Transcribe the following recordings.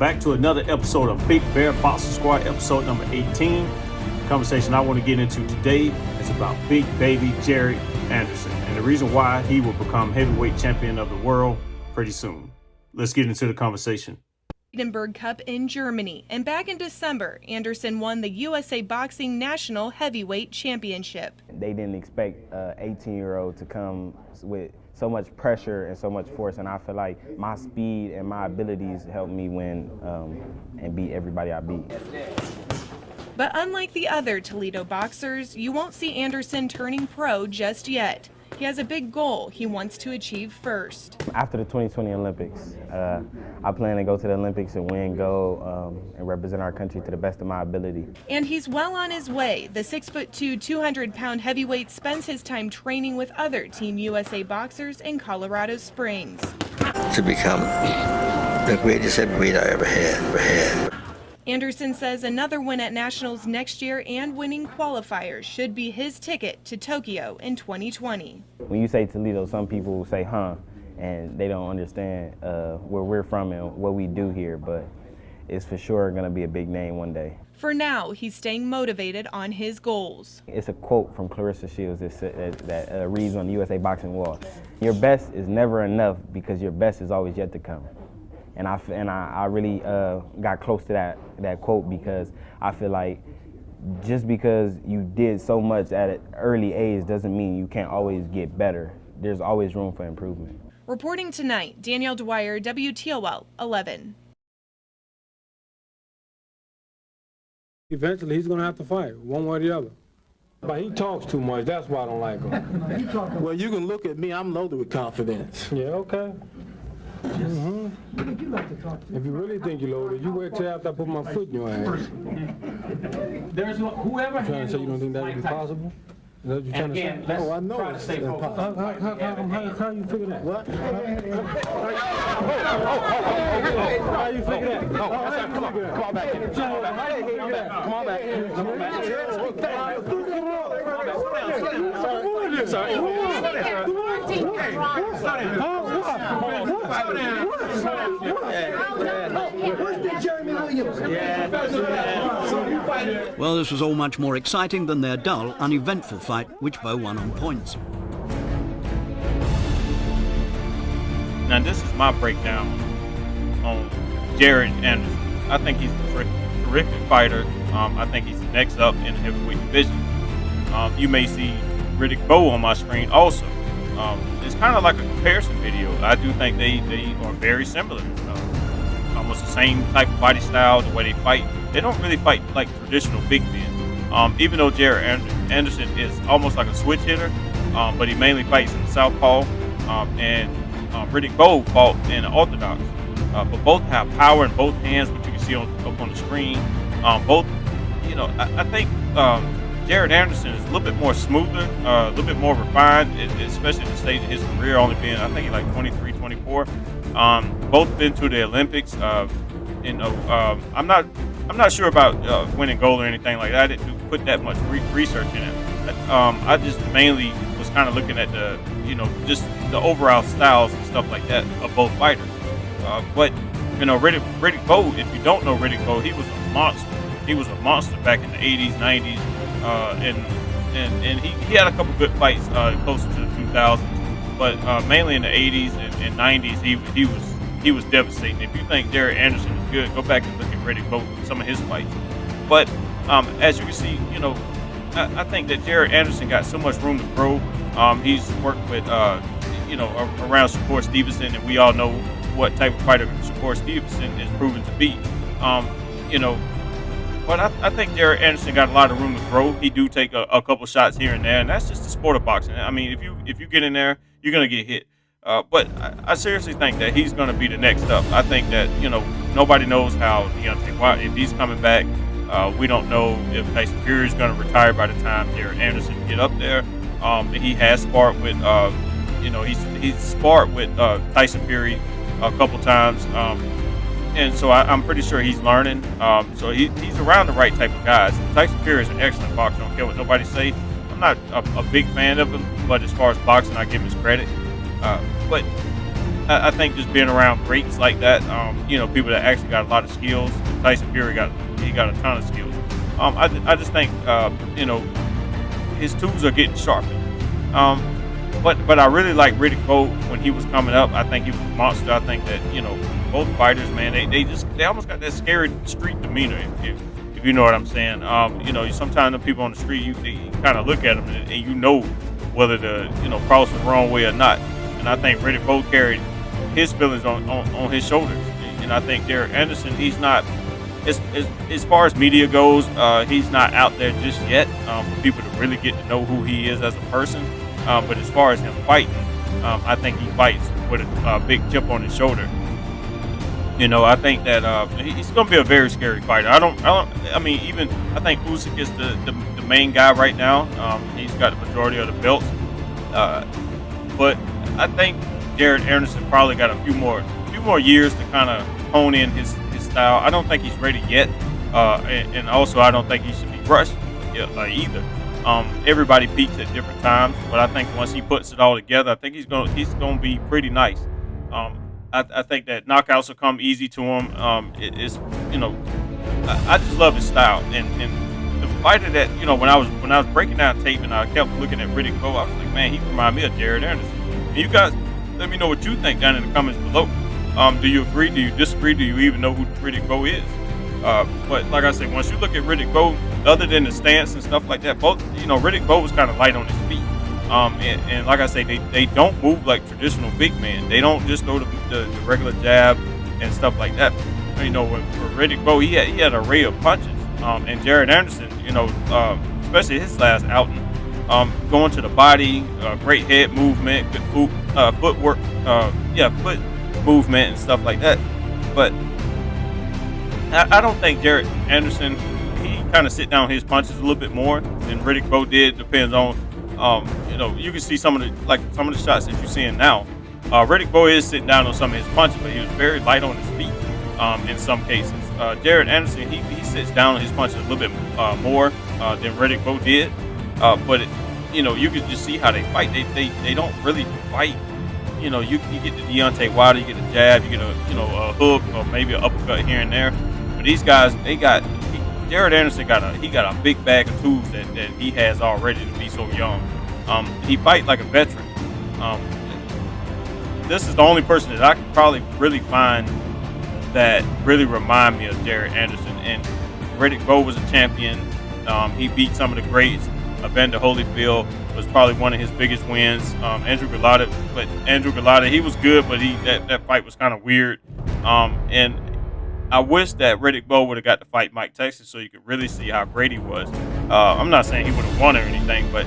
back to another episode of Big Bear Boxing Squad, episode number 18. The conversation I want to get into today is about big baby Jared Anderson and the reason why he will become heavyweight champion of the world pretty soon. Let's get into the conversation. Edinburgh Cup in Germany, and back in December, Anderson won the USA Boxing National Heavyweight Championship. They didn't expect an 18-year-old to come with so much pressure and so much force, and I feel like my speed and my abilities helped me win and beat everybody I beat. But unlike the other Toledo boxers, you won't see Anderson turning pro just yet. He has a big goal he wants to achieve first. After the 2020 Olympics, I plan to go to the Olympics and win gold and represent our country to the best of my ability. And he's well on his way. The 6'2", 200-pound heavyweight spends his time training with other Team USA boxers in Colorado Springs. To become the greatest heavyweight I ever had. Anderson says another win at Nationals next year and winning qualifiers should be his ticket to Tokyo in 2020. When you say Toledo, some people say, and they don't understand where we're from and what we do here, but it's for sure going to be a big name one day. For now, he's staying motivated on his goals. It's a quote from Clarissa Shields that reads on the USA Boxing wall. Your best is never enough because your best is always yet to come. And I really got close to that quote because I feel like just because you did so much at an early age doesn't mean you can't always get better. There's always room for improvement. Reporting tonight, Danielle Dwyer, WTOL 11. Eventually, he's going to have to fight, one way or the other. But he talks too much. That's why I don't like him. Well, you can look at me. I'm loaded with confidence. Yeah, okay. If you really think you're loaded, you wait till after I put my foot in your ass. There's whoever You trying to say you don't think that would be possible? Is that what you're trying to say? Oh, I know it's impossible. How you figure that? What? How you figure that? Come on back. Come on Well, this was all much more exciting than their dull, uneventful fight, which Bowe won on points. Now this is my breakdown on Jared Anderson. I think he's a terrific fighter. I think he's next up in the heavyweight division. You may see Riddick Bowe on my screen also. It's kind of like a comparison video. I do think they are very similar. Almost the same type of body style, the way they fight. They don't really fight like traditional big men. Even though Jared Anderson is almost like a switch hitter, but he mainly fights in the southpaw. And Riddick Bowe fought in the orthodox. But both have power in both hands, which you can see up on the screen. Both, I think Jared Anderson is a little bit more smoother, a little bit more refined, especially at the stage of his career, only being, I think, he's like 23, 24. Both been to the Olympics. I'm not sure about winning gold or anything like that. I didn't put that much research in it. I just mainly was kind of looking at the, just the overall styles and stuff like that of both fighters. But Riddick Bowe, if you don't know Riddick Bowe, he was a monster. He was a monster back in the 80s, 90s, and he had a couple good fights closer to the 2000s. But mainly in the 80s and 90s, he was devastating. If you think Jared Anderson is good, go back and look at Riddick Bowe, some of his fights. But as you can see, I think that Jared Anderson got so much room to grow. He's worked with, around Shakur Stevenson, and we all know what type of fighter Shakur Stevenson is proven to be. But I think Jared Anderson got a lot of room to grow. He do take a couple shots here and there, and that's just the sport of boxing. I mean, if you get in there, you're gonna get hit. But I seriously think that he's gonna be the next up. I think that nobody knows how Deontay Wilder, if he's coming back. We don't know if Tyson Fury is gonna retire by the time Jared Anderson get up there. He has sparred with he's sparred with Tyson Fury a couple times. And so I'm pretty sure he's learning. So he's around the right type of guys. Tyson Fury is an excellent boxer. I don't care what nobody say. I'm not a big fan of him, but as far as boxing, I give him his credit. But I think just being around greats like that, you know, people that actually got a lot of skills. Tyson Fury got a ton of skills. I just think you know, his tools are getting sharpened. But I really like Riddick Bowe when he was coming up. I think he was a monster. I think that, you know, both fighters, man, they almost got that scary street demeanor, if you know what I'm saying. You know, sometimes the people on the street, you kind of look at them and you know whether to, you know, cross the wrong way or not. And I think Riddick Bowe carried his feelings on his shoulders. And I think Derek Anderson, he's not, as far as media goes, he's not out there just yet for people to really get to know who he is as a person. But as far as him fighting, I think he fights with a big chip on his shoulder. You know, I think that he's going to be a very scary fighter. I mean, even I think Usyk is the main guy right now. He's got the majority of the belts. But I think Jared Anderson probably got a few more years to kind of hone in his style. I don't think he's ready yet, and also I don't think he should be rushed either. Everybody peaks at different times, but I think once he puts it all together, I think he's gonna be pretty nice. I think that knockouts will come easy to him. It's, you know, I just love his style, and the fighter that, you know, when I was breaking down tape and I kept looking at Riddick Bowe, I was like, man, he reminds me of Jared Anderson. And you guys, let me know what you think down in the comments below. Do you agree? Do you disagree? Do you even know who Riddick Bowe is? But like I said, once you look at Riddick Bowe, other than the stance and stuff like that, both, you know, Riddick Bowe was kind of light on his feet. And like I say, they don't move like traditional big men. They don't just throw the regular jab and stuff like that. You know, for Riddick Bowe, he had an array of punches. And Jared Anderson, you know, especially his last outing, going to the body, great head movement, good footwork, foot movement and stuff like that. But I don't think Jared Anderson, he kind of sit down his punches a little bit more than Riddick Bowe did. Depends on, you know, you can see some of the shots that you're seeing now. Riddick Bowe is sitting down on some of his punches, but he was very light on his feet in some cases. Jared Anderson, he sits down on his punches a little bit more than Riddick Bowe did. But you know, you can just see how they fight. They don't really fight. You know, you get the Deontay Wilder, you get a jab, you get a hook or maybe an uppercut here and there. But these guys, Jared Anderson got a big bag of tools that he has already to be so young. He fight like a veteran. This is the only person that I could probably really find that really remind me of Jared Anderson. And Riddick Bowe was a champion. He beat some of the greats. Evander Holyfield was probably one of his biggest wins. Andrew Galata, he was good, but that fight was kind of weird. And I wish that Riddick Bowe would have got to fight Mike Tyson so you could really see how great he was. I'm not saying he would have won or anything, but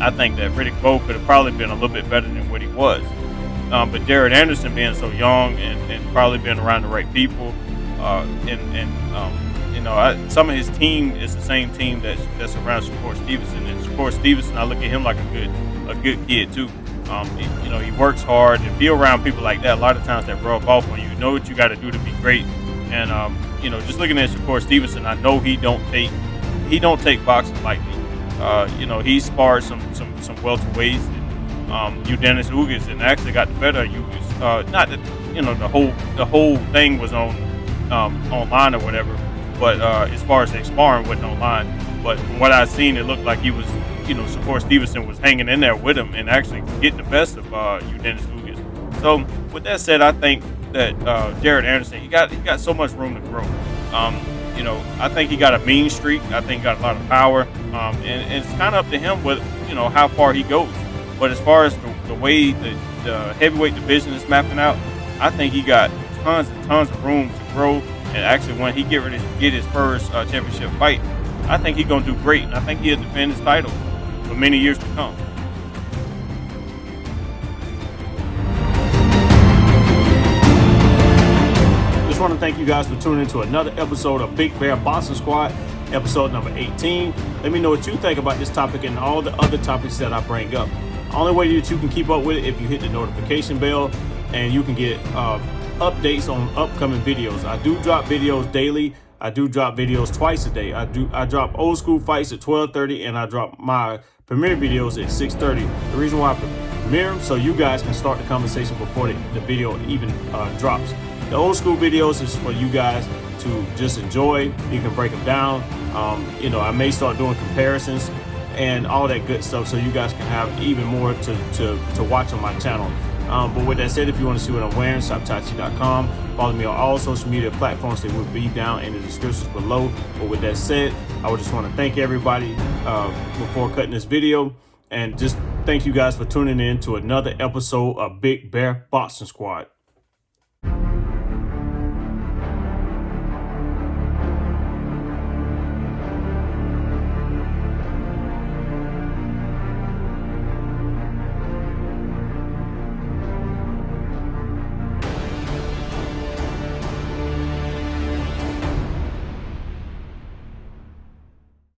I think that Riddick Bowe could have probably been a little bit better than what he was. But Jared Anderson being so young and probably being around the right people, you know, some of his team is the same team that's around Shakur Stevenson. And Shakur Stevenson, I look at him like a good kid too. You know, he works hard, and be around people like that, a lot of times that rub off on you. Know what you got to do to be great. And you know, just looking at Shakur Stevenson, I know he don't take boxing lightly. You know, he sparred some welterweights, and Dennis Ugas, and actually got the better of Ugas. Not that, you know, the whole thing was on online or whatever, but as far as the sparring wasn't online. But from what I've seen, it looked like he was, you know, Shakur Stevenson was hanging in there with him and actually getting the best of Dennis Ugas. So with that said, I think that Jared Anderson, he got so much room to grow. You know, I think he got a mean streak. I think he got a lot of power, and it's kind of up to him with, you know, how far he goes. But as far as the way the heavyweight division is mapping out, I think he got tons and tons of room to grow. And actually, when he get ready to get his first championship fight, I think he's gonna do great, and I think he'll defend his title for many years to come. Just want to thank you guys for tuning in to another episode of Big Bear Boxing Squad, episode number 18. Let me know what you think about this topic and all the other topics that I bring up. The only way that you can keep up with it if you hit the notification bell, and you can get updates on upcoming videos. I do drop videos daily. I do drop videos twice a day. I drop old school fights at 12:30, and I drop my premiere videos at 6:30. The reason why premiere them so you guys can start the conversation before the video even drops. The old school videos is for you guys to just enjoy. You can break them down. You know, I may start doing comparisons and all that good stuff so you guys can have even more to watch on my channel. But with that said, if you want to see what I'm wearing, shoptachi.com. Follow me on all social media platforms. They will be down in the descriptions below. But with that said, I would just want to thank everybody before cutting this video. And just thank you guys for tuning in to another episode of Big Bear Boxing Squad.